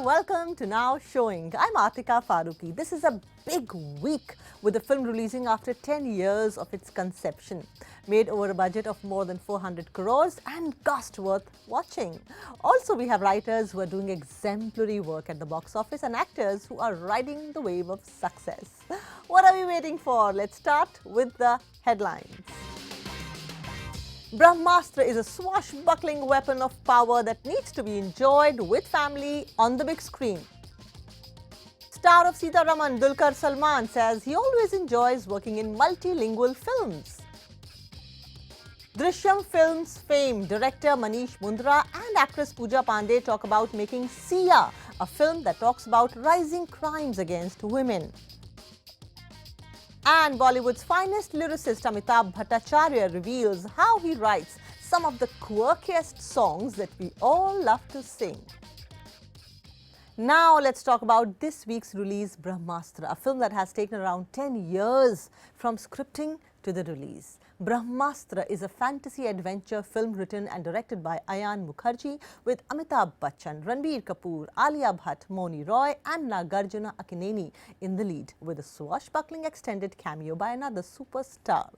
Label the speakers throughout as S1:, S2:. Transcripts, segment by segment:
S1: welcome to Now Showing. I'm Atika Farooqui. This is a big week with the film releasing after 10 years of its conception. Made over a budget of more than 400 crores and cost worth watching. Also, we have writers who are doing exemplary work at the box office and actors who are riding the wave of success. What are we waiting for? Let's start with the headlines. Brahmastra is a swashbuckling weapon of power that needs to be enjoyed with family on the big screen. Star of Sita Ramam, Dulquer Salmaan, says he always enjoys working in multilingual films. Drishyam Films fame director Manish Mundra and actress Pooja Pandey talk about making Sia, a film that talks about rising crimes against women. And Bollywood's finest lyricist Amitabh Bhattacharya reveals how he writes some of the quirkiest songs that we all love to sing. Now let's talk about this week's release, Brahmastra, a film that has taken around 10 years from scripting to the release. Brahmastra is a fantasy adventure film written and directed by Ayan Mukherjee with Amitabh Bachchan, Ranbir Kapoor, Alia Bhatt, Moni Roy and Nagarjuna Akineni in the lead, with a swashbuckling extended cameo by another superstar.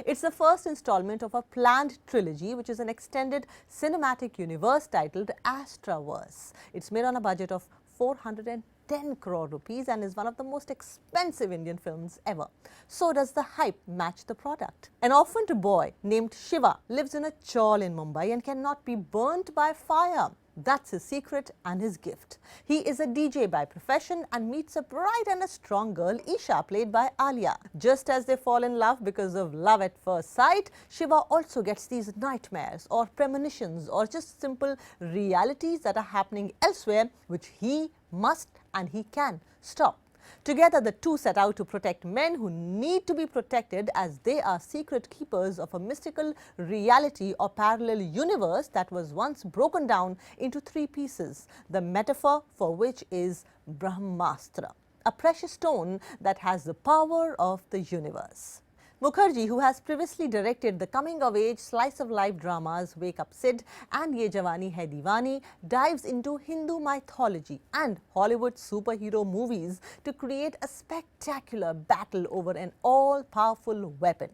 S1: It's the first installment of a planned trilogy, which is an extended cinematic universe titled Astraverse. It's made on a budget of 410 crore rupees and is one of the most expensive Indian films ever. So does the hype match the product? An orphaned boy named Shiva lives in a chawl in Mumbai and cannot be burnt by fire. That's his secret and his gift. He is a DJ by profession and meets a bright and a strong girl, Isha, played by Alia. Just as they fall in love because of love at first sight, Shiva also gets these nightmares or premonitions or just simple realities that are happening elsewhere, which he must and he can stop. Together, the two set out to protect men who need to be protected, as they are secret keepers of a mystical reality or parallel universe that was once broken down into three pieces, the metaphor for which is Brahmastra, a precious stone that has the power of the universe. Mukherjee, who has previously directed the coming-of-age slice-of-life dramas Wake Up Sid and Ye Jawani Hai Deewani, dives into Hindu mythology and Hollywood superhero movies to create a spectacular battle over an all-powerful weapon.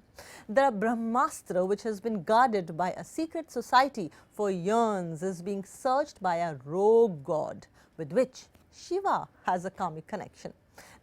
S1: The Brahmastra, which has been guarded by a secret society for years, is being searched by a rogue god with which Shiva has a comic connection.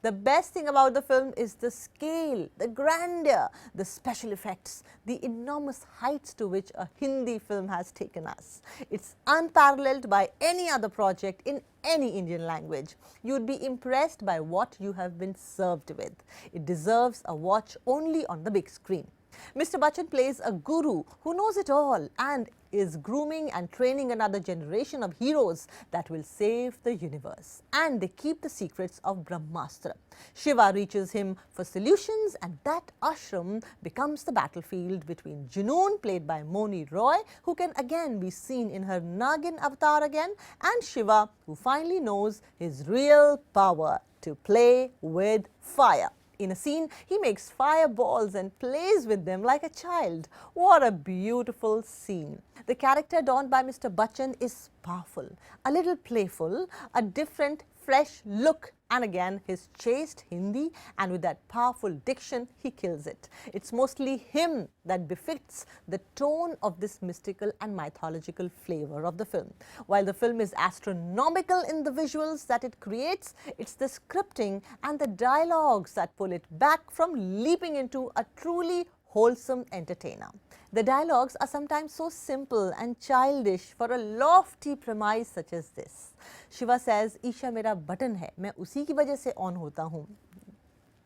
S1: The best thing about the film is the scale, the grandeur, the special effects, the enormous heights to which a Hindi film has taken us. It's unparalleled by any other project in any Indian language. You'd be impressed by what you have been served with. It deserves a watch only on the big screen. Mr. Bachchan plays a guru who knows it all and is grooming and training another generation of heroes that will save the universe. And they keep the secrets of Brahmastra. Shiva reaches him for solutions, and that ashram becomes the battlefield between Junoon, played by Moni Roy, who can again be seen in her Nagin avatar again, and Shiva, who finally knows his real power to play with fire. In a scene, he makes fireballs and plays with them like a child. What a beautiful scene. The character donned by Mr. Bachchan is powerful, a little playful, a different, fresh look, and again his chaste Hindi, and with that powerful diction, he kills it. It's mostly him that befits the tone of this mystical and mythological flavor of the film. While the film is astronomical in the visuals that it creates, it's the scripting and the dialogues that pull it back from leaping into a truly wholesome entertainer. The dialogues are sometimes so simple and childish for a lofty premise such as this. Shiva says, "Isha mera button hai, main usi ki wajah se on hota hoon."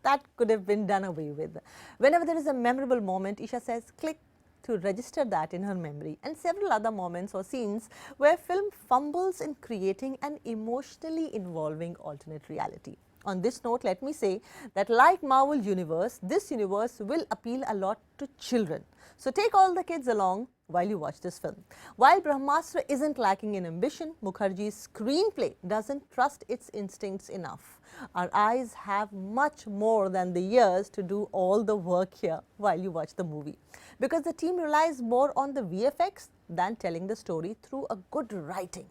S1: That could have been done away with. Whenever there is a memorable moment, Isha says, "Click," to register that in her memory, and several other moments or scenes where film fumbles in creating an emotionally involving alternate reality. On this note, let me say that like Marvel Universe, this universe will appeal a lot to children. So take all the kids along while you watch this film. While Brahmastra isn't lacking in ambition, Mukherjee's screenplay doesn't trust its instincts enough. Our eyes have much more than the ears to do all the work here while you watch the movie, because the team relies more on the VFX than telling the story through a good writing.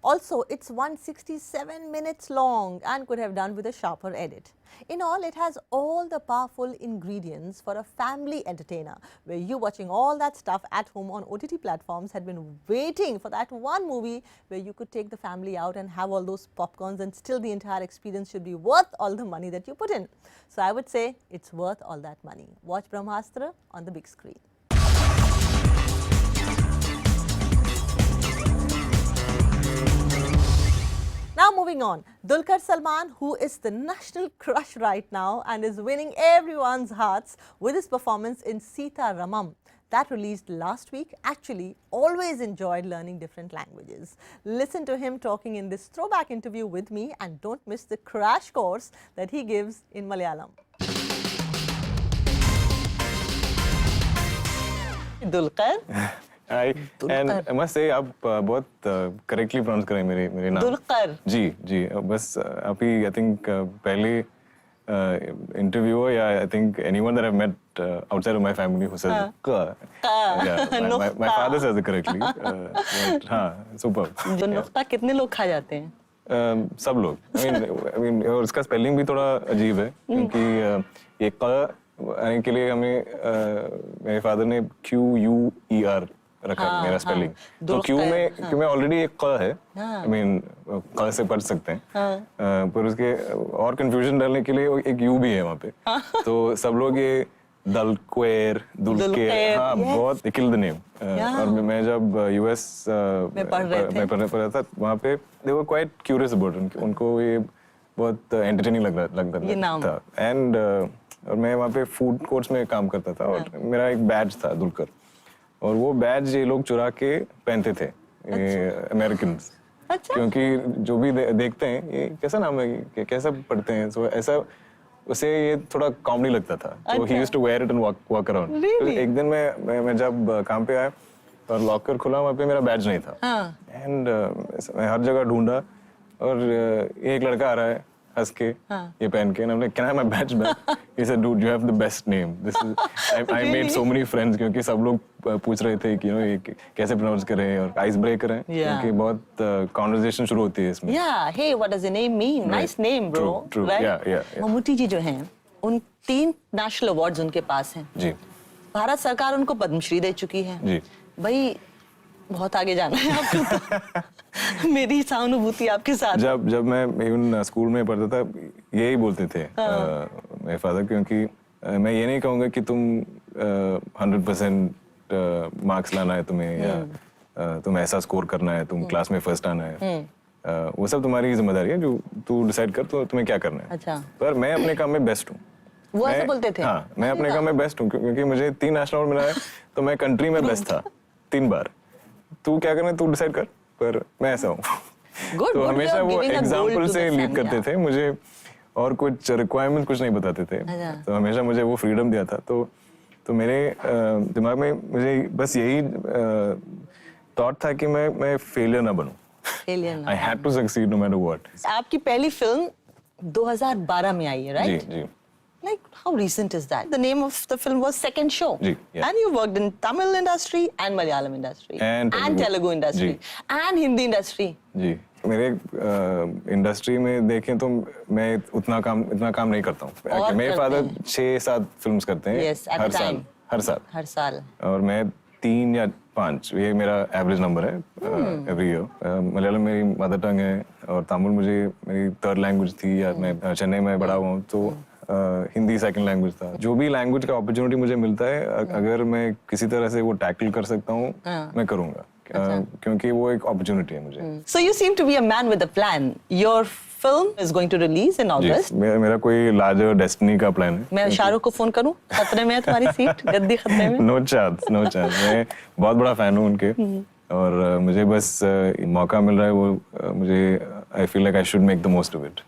S1: Also, it's 167 minutes long and could have done with a sharper edit. In all, it has all the powerful ingredients for a family entertainer, where you watching all that stuff at home on OTT platforms had been waiting for that one movie where you could take the family out and have all those popcorns, and still the entire experience should be worth all the money that you put in. So I would say it's worth all that money. Watch Brahmastra on the big screen. Now moving on, Dulquer Salmaan, who is the national crush right now and is winning everyone's hearts with his performance in Sita Ramam. That released last week. Actually, always enjoyed learning different languages. Listen to him talking in this throwback interview with me, and don't miss the crash course that he gives in Malayalam. Dulquer.
S2: Hi, and I must say आप बहुत correctly pronounce करें मेरे नाम.
S1: Dulquer.
S2: जी, बस आप ही I think पहले interviewer या I think anyone that I've met outside of my family who says ka. Yeah, my father says it correctly. But हाँ, superb.
S1: जो नुक्ता कितने लोग खा जाते हैं?
S2: सब लोग. I mean और इसका spelling भी थोड़ा अजीब है क्योंकि ये क आने के लिए हमें मेरे father ने QUER रखा मेरा स्पेलिंग. तो क्यू में ऑलरेडी एक क है. I mean क से पढ़ सकते हैं. पर उसके और कंफ्यूजन डालने के लिए एक यू भी है वहाँ पे. तो सब लोग ये दलक्वेर, दुलकेर, हाँ बहुत किल द नेम. और मैं जब यूएस में पढ़ रहा था वहाँ पे they were quite curious about it. उनको ये बहुत एंटरटेनिंग लगता था. एंड और मैं वहाँ पे फूड कोर्ट्स में काम करता था और मेरा एक बैज था दुलकर. और वो बैज ये लोग चुरा के पहनते थे, अमेरिकन्स. क्योंकि जो भी देखते हैं ये कैसा नाम है, कैसा पढ़ते हैं, तो ऐसा उसे ये थोड़ा कॉमेडी लगता था. तो he used to wear it and walk around. तो एक दिन मैं जब काम पे आया और लॉकर खुला, वहाँ पे मेरा बैज नहीं था. एंड मैं हर जगह ढूंढा और एक लड़का आ रहा है हंस के ये पहन के. I'm like, can I have my badge back? He said, dude, you have the best name. This is I made so many friends क्योंकि सब लोग पूछ रहे थे कि ये कैसे प्रोनाउंस करें और आइस ब्रेकर है क्योंकि बहुत कॉन्वर्सेशन शुरू होती है इसमें.
S1: Yeah, hey, what does the name mean? Nice name, bro.
S2: True.
S1: Right?
S2: Yeah.
S1: Mammootty जी जो हैं, उन 3 नेशनल अवार्ड्स उनके पास हैं.
S2: जी.
S1: भारत सरकार उनको पद्मश्री दे चुकी है.
S2: जी.
S1: भाई बहुत आगे जाना है आपको. मेरी सहानुभूति आपके साथ.
S2: जब मैं इवन स्कूल में पढ़ता था यही बोलते थे मेरे फादर, क्योंकि मैं ये नहीं कहूँगा कि तुम 100% मार्क्स लाना है तुम्हें या तुम ऐसा स्कोर करना है, तुम क्लास में फर्स्ट आना है. वो सब तुम्हारी जिम्मेदारी है, जो तू डिसाइड कर तो तुम्हें क्या करना है.
S1: अच्छा.
S2: पर मैं अपने काम में बेस्ट हूँ.
S1: वो ऐसे बोलते थे?
S2: हाँ, मैं अपने काम में बेस्ट हूँ क्योंकि मुझे 3 नेशनल अवार्ड मिला है, तो मैं कंट्री में बेस्ट था 3 बार. तू क्या करना है तू डिसाइड कर, पर मैं ऐसा हूँ. तो हमेशा वो एग्जाम्पल से लीड करते थे मुझे और कुछ रिक्वायरमेंट कुछ नहीं बताते थे. तो हमेशा मुझे वो फ्रीडम दिया था. तो मेरे दिमाग में मुझे बस यही थॉट था कि मैं फेलियर ना बनूं. I had to succeed no matter what.
S1: आपकी पहली फिल्म 2012 में आई है, right?
S2: Ji.
S1: Like, how recent is that? The name of the film was Second Show.
S2: Ji, yeah.
S1: And you worked in Tamil industry and Malayalam industry.
S2: And
S1: Telugu industry. And Hindi industry.
S2: जी. मेरे industry में देखें तो मैं इतना काम नहीं करता हूँ. मेरे फादर 6-7 फिल्म्स करते हैं.
S1: Yes, at the time.
S2: हर साल. और मैं 3 या 5, ये मेरा एवरेज नंबर है एवरी ईयर. मलयालम मेरी मदर टंग है और तमिल मेरी 3rd लैंग्वेज थी. या मैं चेन्नई में बड़ा हुआ हूँ, तो हिंदी 2nd लैंग्वेज था. जो भी लैंग्वेज का अपॉर्चुनिटी मुझे मिलता है, अगर मैं किसी तरह से वो टैकल कर सकता हूँ, मैं करूँगा. क्योंकि वो एक अपॉर्चुनिटी है मुझे. So you seem to be a man with a plan. Your film is going to release in August. मेरा कोई larger destiny का प्लान है. मैं शाहरुख को फोन करूँ? खतरे में है तुम्हारी सीट, गद्दी खतरे में. No chance. मैं बहुत बड़ा फैन हूँ उनके. और मुझे बस मौका मिल रहा है, वो मुझे I feel like I should make the most of it.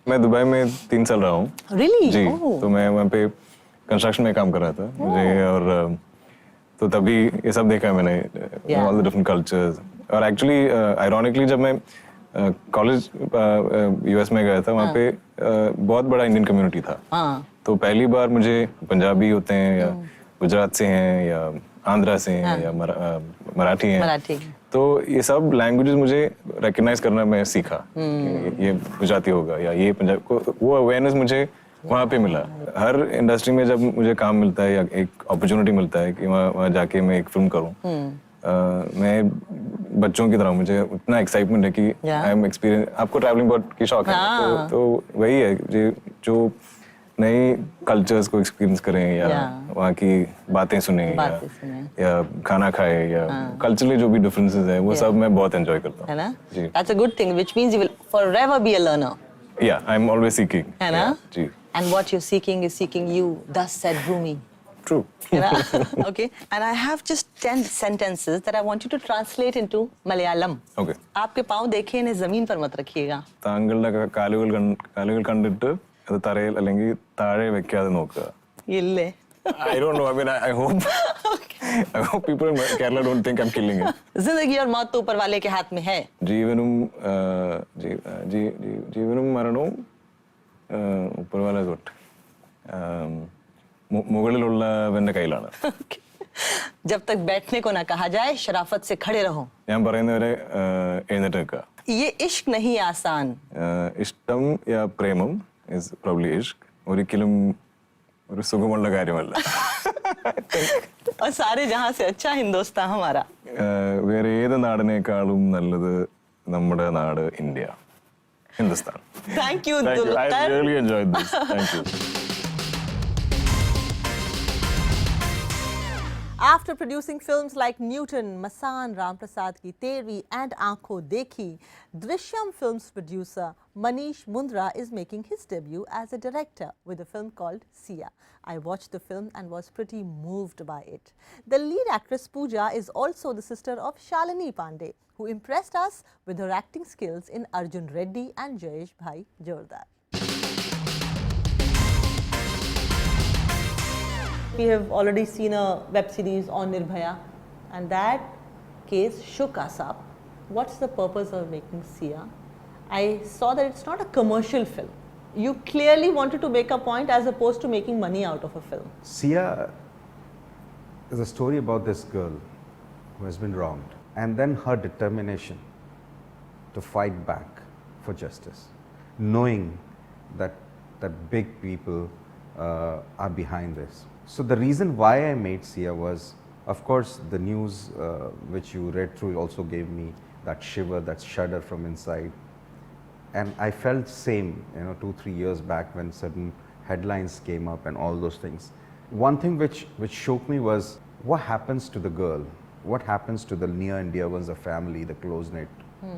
S2: मैं दुबई में 3 साल रहा हूँ.
S1: Really?
S2: जी. तो मैं वहाँ पे कंस्ट्रक्शन में काम कर रहा था. मुझे और तो तभी ये सब देखा मैंने, all the different cultures. और actually ironically जब मैं कॉलेज यूएस में गया था, वहाँ पे बहुत बड़ा इंडियन कम्युनिटी था. तो पहली बार मुझे पंजाबी होते हैं या गुजरात से हैं या आंध्रा से हैं या मराठी हैं, तो ये सब लैंग्वेजेस मुझे रिकग्नाइज करना मैं सीखा कि ये गुजराती होगा या ये पंजाब को, वो अवेयरनेस मुझे वहाँ पे मिला। हर इंडस्ट्री में जब मुझे काम मिलता है या एक अपॉर्चुनिटी मिलता है कि वहाँ जाके मैं एक फिल्म करूँ, मैं बच्चों की तरह, मुझे उतना एक्साइटमेंट है कि आई एम एक्सपीरियंस। आपको ट्रैवलिंग बहुत की शौक है, तो वही है जो नए कल्चर्स को एक्सपीरियंस करें या वहाँ की बातें सुने या खाना खाए या कल्चरली जो भी डिफरेंसेस है वो सब मैं बहुत एंजॉय करता हूँ, है ना? जी,
S1: That's a good thing, which means you will forever be a learner.
S2: Yeah, I'm always seeking.
S1: है ना?
S2: जी.
S1: And what you're seeking is seeking you. Thus said Rumi.
S2: True.
S1: Okay. And I have just 10 sentences that I want you to translate into Malayalam.
S2: Okay.
S1: आपके पाँव देखे इन्हें जमीन पर मत रखिएगा.
S2: താങ്കളുടെ കാലുകൾ കണ്ടിട്ട് അത് തറയിൽ അല്ലെങ്കിൽ താഴെ വെക്കാതെ നോക്കുക.
S1: ഇല്ലേ?
S2: I don't know. I mean, I hope. Okay. I hope people in Kerala don't think I'm killing it.
S1: जिंदगी और मौत तो ऊपर वाले के हाथ में है.
S2: ജീവനും മരണവും ऊपर वाला തൊട്ട് മുകളിലുള്ളവന്റെ കയ്യിലാണ്.
S1: जब तक बैठने को ना कहा जाए शराफत से खड़े रहो.
S2: ഞാൻ പറയുന്നവരെ എഴുന്നേറ്റ് നിൽക്കുക.
S1: ये इश्क नहीं आसान.
S2: ഇഷ്ടം या പ്രേമം is probably इश्क. ഒരിക്കലും ഒരു സുഖമുള്ള കാര്യമല്ല.
S1: और सारे जहां से अच्छा हिंदुस्तान हमारा.
S2: വേറെ ഏത് നാടിനേക്കാളും നല്ലത് നമ്മുടെ നാട് India, Hindustan.
S1: Thank you,
S2: Thank you. I really enjoyed this. Thank you.
S1: After producing films like Newton, Masan, Ram Prasad Ki Tervi and Aankho Dekhi, Drishyam Films producer Manish Mundra is making his debut as a director with a film called Sia. I watched the film and was pretty moved by it. The lead actress Pooja is also the sister of Shalini Pandey, who impressed us with her acting skills in Arjun Reddy and Jayesh Bhai Jordar. We have already seen a web series on Nirbhaya, and that case shook us up. What's the purpose of making Sia? I saw that it's not a commercial film. You clearly wanted to make a point as opposed to making money out of a film.
S3: Sia is a story about this girl who has been wronged, and then her determination to fight back for justice, knowing that big people are behind this. So the reason why I made Sia was, of course, the news which you read through also gave me that shiver, that shudder from inside. And I felt same, 2-3 years back when certain headlines came up and all those things. One thing which shook me was what happens to the girl, what happens to the near and dear ones, the family, the close-knit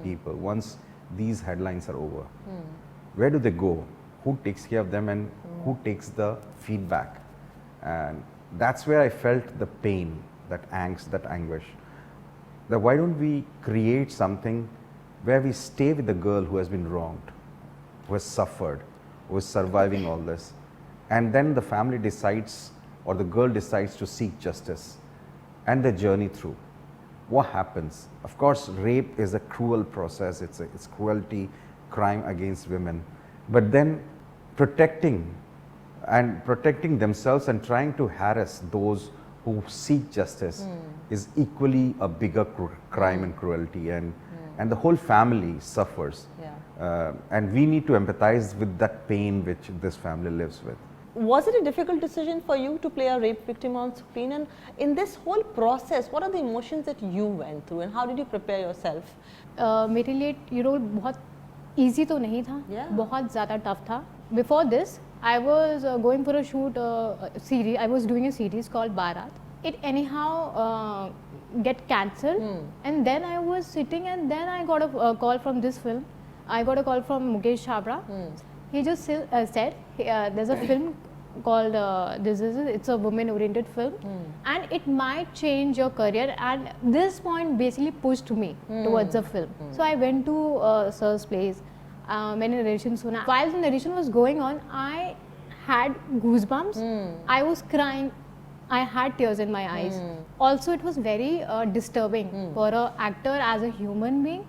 S3: people, once these headlines are over. Where do they go? Who takes care of them and who takes the feedback? And that's where I felt the pain, that angst, that anguish. That why don't we create something where we stay with the girl who has been wronged, who has suffered, who is surviving all this, and then the family decides or the girl decides to seek justice and the journey through. What happens? Of course, rape is a cruel process, it's cruelty, crime against women, but then protecting themselves and trying to harass those who seek justice is equally a bigger crime and cruelty, and the whole family suffers. And we need to empathize with that pain which this family lives with.
S1: Was it a difficult decision for you to play a rape victim on screen? And in this whole process, what are the emotions that you went through and how did you prepare yourself?
S4: मेरे लिए ये role बहुत easy तो नहीं था, बहुत ज़्यादा tough था. Before this, I was going for a shoot series. I was doing a series called Bharat. It anyhow get cancelled, and then I was sitting, and then I got a call from this film. I got a call from Mukesh Chabra. He just said there's a film called it's a women-oriented film, and it might change your career. And this point basically pushed me towards the film. So I went to Sir's place. मैंने narration सुना. While the narration was going on, I had goosebumps. I was crying. I had tears in my eyes. Also, it was very disturbing for an actor as a human being.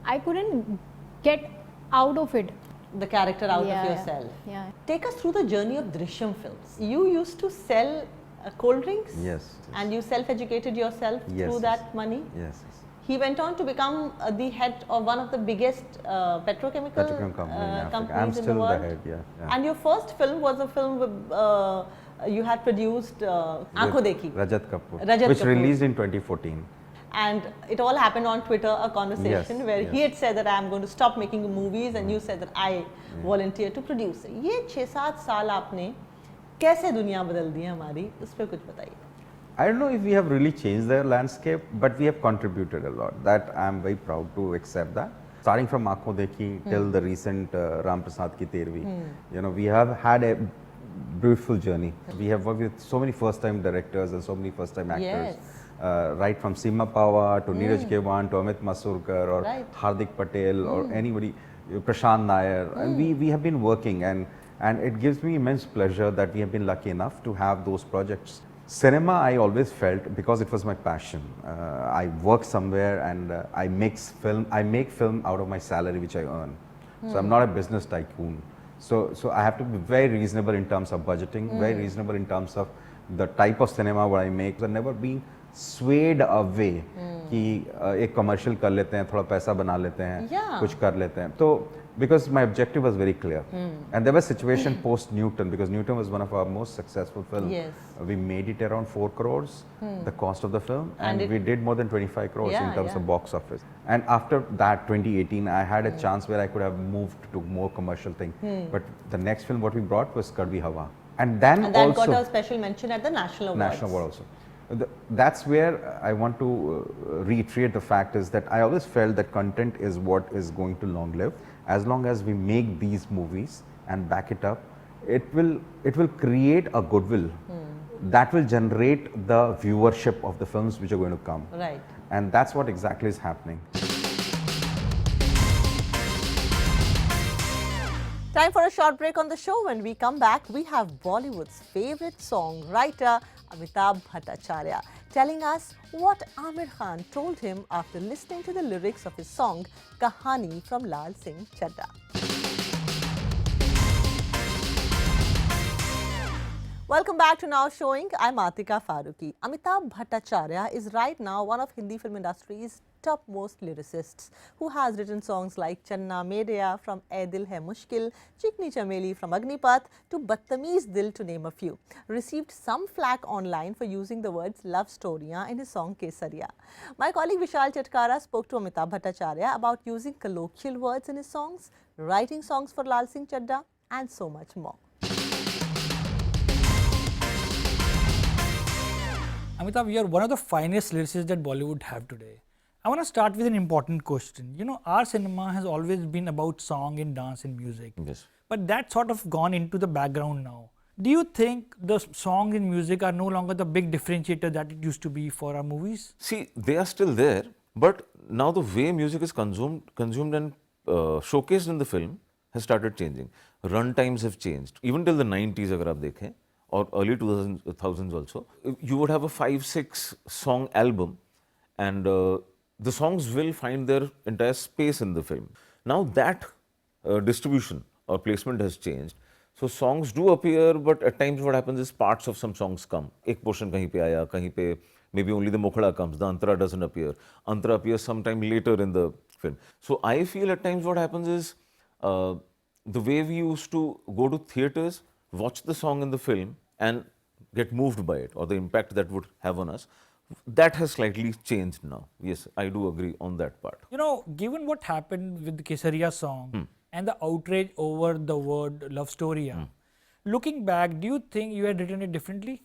S4: I couldn't get out of it.
S1: The character out of yourself.
S4: Yeah.
S1: Take us through the journey of Drishyam Films. You used to sell cold drinks?
S3: Yes.
S1: And you self-educated yourself through that money?
S3: Yes.
S1: he went on to become the head of one of the biggest petrochemical
S3: company in Africa. I'm
S1: companies in
S3: still
S1: the world.
S3: the head, yeah.
S1: And your first film was a film with, you had produced Aankho Dekhi.
S3: Rajat Kapoor,
S1: Rajat
S3: which
S1: Kapoor.
S3: released in 2014.
S1: And it all happened on Twitter, a conversation
S3: Yes,
S1: where
S3: yes.
S1: he had said that I am going to stop making movies and you said that I volunteer to produce. ये 6-7 साल आपने कैसे दुनिया बदल दी है हमारी, उस पर कुछ बताइए.
S3: I don't know if we have really changed the landscape, but we have contributed a lot. That I am very proud to accept that. Starting from Aankho Dekhi till the recent Ram Prasad Ki Tervi, you know, we have had a beautiful journey. We have worked with so many first-time directors and so many first-time actors.
S1: Yes.
S3: Right from Seema Pawa to Neeraj Kewan to Amit Masurkar or
S1: Right.
S3: Hardik Patel or anybody, Prashant Nair, and we have been working, and it gives me immense pleasure that we have been lucky enough to have those projects. Cinema, I always felt, because it was my passion. I work somewhere and I make film out of my salary which I earn. So I'm not a business tycoon. So I have to be very reasonable in terms of budgeting, very reasonable in terms of the type of cinema what I make. I've never been swayed away कि एक commercial कर लेते हैं, थोड़ा पैसा बना लेते हैं,
S1: Yeah.
S3: कुछ कर लेते हैं. So because my objective was very clear, and there was situation post Newton, because Newton was one of our most successful films.
S1: Yes.
S3: We made it around 4 crores, the cost of the film,
S1: And
S3: and we did more than 25 crores
S1: Yeah,
S3: in terms
S1: yeah.
S3: of box office. And after that, 2018, I had a chance where I could have moved to more commercial thing. But the next film what we brought was Kadvi Hawa, and then
S1: And that
S3: also
S1: got a special mention at the National Awards.
S3: National Award also. That's where I want to reiterate the fact is that I always felt that content is what is going to long live. As long as we make these movies and back it up, it will create a goodwill that will generate the viewership of the films which are going to come.
S1: Right.
S3: And that's what exactly is happening.
S1: Time for a short break on the show. When we come back, we have Bollywood's favorite songwriter, Amitabh Bhattacharya, telling us what Aamir Khan told him after listening to the lyrics of his song Kahaani from Laal Singh Chaddha. Welcome back to Now Showing. I'm Atika Farooqui. Amitabh Bhattacharya is right now one of Hindi film industry's topmost lyricists, who has written songs like Channa Mereya from Ae Dil Hai Mushkil, Chikni Chameli from Agnipath to Badtameez Dil, to name a few. Received some flack online for using the words love storya in his song Kesariya. My colleague Vishal Chatkara spoke to Amitabh Bhattacharya about using colloquial words in his songs, writing songs for Laal Singh Chaddha, and so much more.
S5: Amitabh, you are one of the finest lyricists that Bollywood have today. I want to start with an important question. You know, our cinema has always been about song and dance and music.
S6: Yes.
S5: But that's sort of gone into the background now. Do you think the song and music are no longer the big differentiator that it used to be for our movies?
S6: See, they are still there, but now the way music is consumed and showcased in the film has started changing. Run times have changed. Even till the 90s, agar aap dekhein, or early 2000s also, you would have a 5-6 song album, and the songs will find their entire space in the film. Now that distribution or placement has changed. So songs do appear, but at times what happens is parts of some songs come. Ek portion kahin pe aaya, kahin pe maybe only the mokhda comes, the antara doesn't appear. Antara appears sometime later in the film. So I feel at times what happens is the way we used to go to theatres, watch the song in the film and get moved by it, or the impact that would have on us, that has slightly changed now. Yes, I do agree on that part.
S5: You know, given what happened with the Kesariya song and the outrage over the word love storya, looking back, do you think you had written it differently?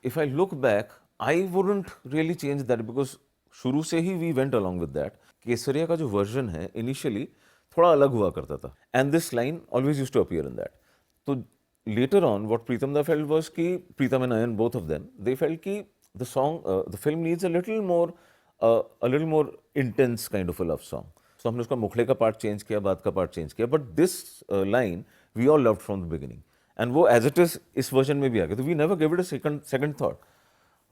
S6: If I look back, I wouldn't really change that, because shuru se hi we went along with that. Kesariya ka jo version hai, initially thoda alag hua karta tha, and this line always used to appear in that. So later on, what Pritam da felt was ki, Pritam and Ayan, both of them, they felt ki the song, the film needs a little more intense kind of a love song. So हमने उसका मुखड़े का part change किया, बात का part change किया, but this line we all loved from the beginning, and वो as it is इस version में भी आ गया, तो we never gave it a second thought.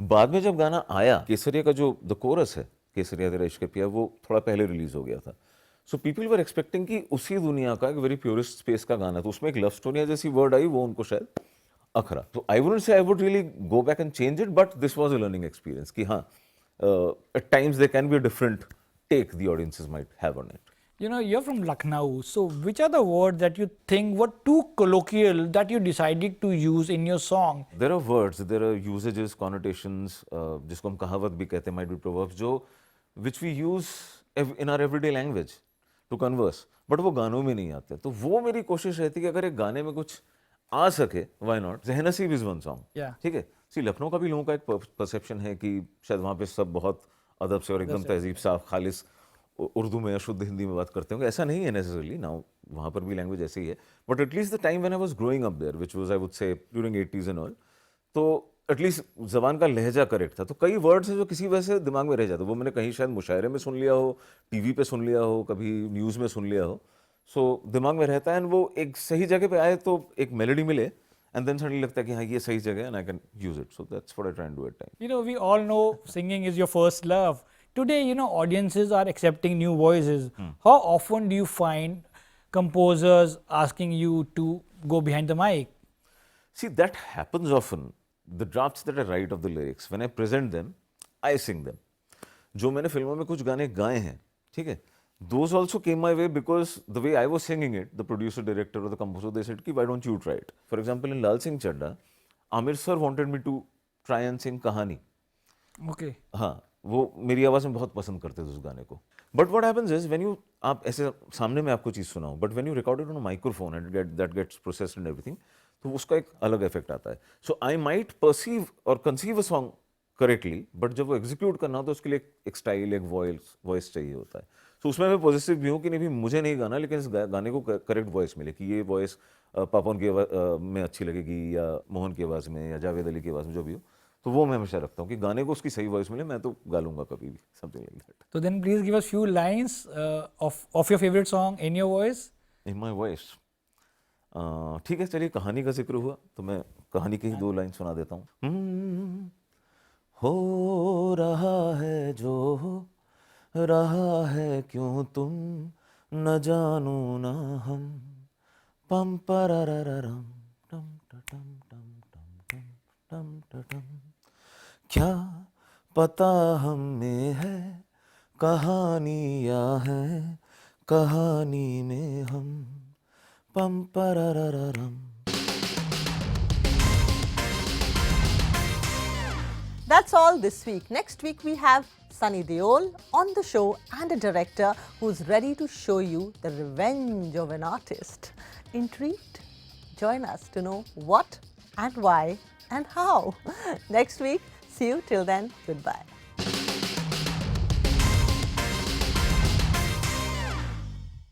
S6: बाद में जब गाना आया, केसरिया का जो the chorus है, केसरिया तेरा इश्क पिया, वो थोड़ा पहले रिलीज हो गया था. So people were expecting कि उसी दुनिया का एक very purest space का गाना, तो उसमें एक love story जैसी word आई, वो उनको शायद अखरा. So I wouldn't say I would really go back and change it, but this was a learning experience कि हाँ, at times there can be a different take the audiences might have on it.
S5: You know, you're from Lucknow, so which are the words that you think were too colloquial that you decided to use in your song?
S6: There are words, there are usages, connotations, जिसको हम कहावत भी कहते हैं, might be proverbs, जो which we use in our everyday language to converse, but वो गानों में नहीं आते. तो वो मेरी कोशिश रहती है कि अगर एक गाने में कुछ आ सके, why not? ज़हनसीब is one song.
S5: Yeah.
S6: ठीक है. See, लखनऊ का भी लोगों का एक perception है कि शायद वहाँ पे सब बहुत अदब से और एकदम तहजीब साफ खालिस उर्दू में या शुद्ध हिंदी में बात करते होंगे. ऐसा नहीं है नेसेसरली. नाउ वहाँ पर भी लैंग्वेज ऐसी ही है, but at least the time when I was growing up there, which was I would say during 80s and all, तो एटलीस्ट जबान का लहजा करेक्ट था. तो कई वर्ड्स हैं जो किसी वजह से दिमाग में रह जाते. वो मैंने कहीं शायद मुशायरे में सुन लिया हो, टीवी पे सुन लिया हो, कभी न्यूज़ में सुन लिया हो, सो दिमाग में रहता है. एंड वो एक सही जगह पे आए तो एक मेलोडी मिले, एंड देन सडनली लगता है कि हाँ ये सही जगह है and I can use it. So that's what I try and do at time.
S5: You know, we all know singing is your first love. Today, you know, audiences are accepting new voices. How often do you find composers asking you to go behind the mic?
S6: See, that happens often. The drafts that I write of the lyrics, when I present them, I sing them. जो मैंने फिल्मों में कुछ गाने गाए हैं, ठीक है, those also came my way because the way I was singing it, the producer, director or the composer, they said कि why don't you try it? For example, in Laal Singh Chaddha, Aamir sir wanted me to try and sing Kahaani.
S5: Okay.
S6: हाँ, वो मेरी आवाज़ में बहुत पसंद करते थे उस गाने को. But what happens is when you, आप ऐसे सामने में आपको चीज़ सुनाऊं, but when you record it on a microphone and that gets processed and everything, तो उसका एक अलग इफेक्ट आता है. सो आई माइट परसीव और conceive a song correctly, but जब वो एग्जीक्यूट करना हो तो उसके लिए एक स्टाइल, एक वॉइस चाहिए होता है. सो उसमें मैं पॉजिटिव भी हूँ कि नहीं भी मुझे नहीं गाना, लेकिन इस गाने को करेक्ट वॉइस मिले, कि ये वॉइस पापन की आवाज़ में अच्छी लगेगी या मोहन की आवाज़ में या जावेद अली की आवाज़ में, जो भी हो. तो वो मैं हमेशा रखता हूँ कि गाने को उसकी सही वॉइस मिले, मैं तो गा लूँगा कभी भी, something like that.
S5: So then please give us few lines of your favorite song in your voice.
S6: In my voice. ठीक है, चलिए, कहानी का जिक्र हुआ तो मैं कहानी की ही 2 लाइन सुना देता हूँ. हो रहा है जो हो रहा है, क्यों तुम न जानू ना हम, पम पररररम टम टम टम टम टम टम टम. क्या पता हम में है कहानियाँ हैं, कहानी में हम, पम पररररम.
S1: That's all this week. Next week we have Sunny Deol on the show and a director who's ready to show you the revenge of an artist. Intrigued? Join us to know what and why and how. Next week. See you till then. Goodbye.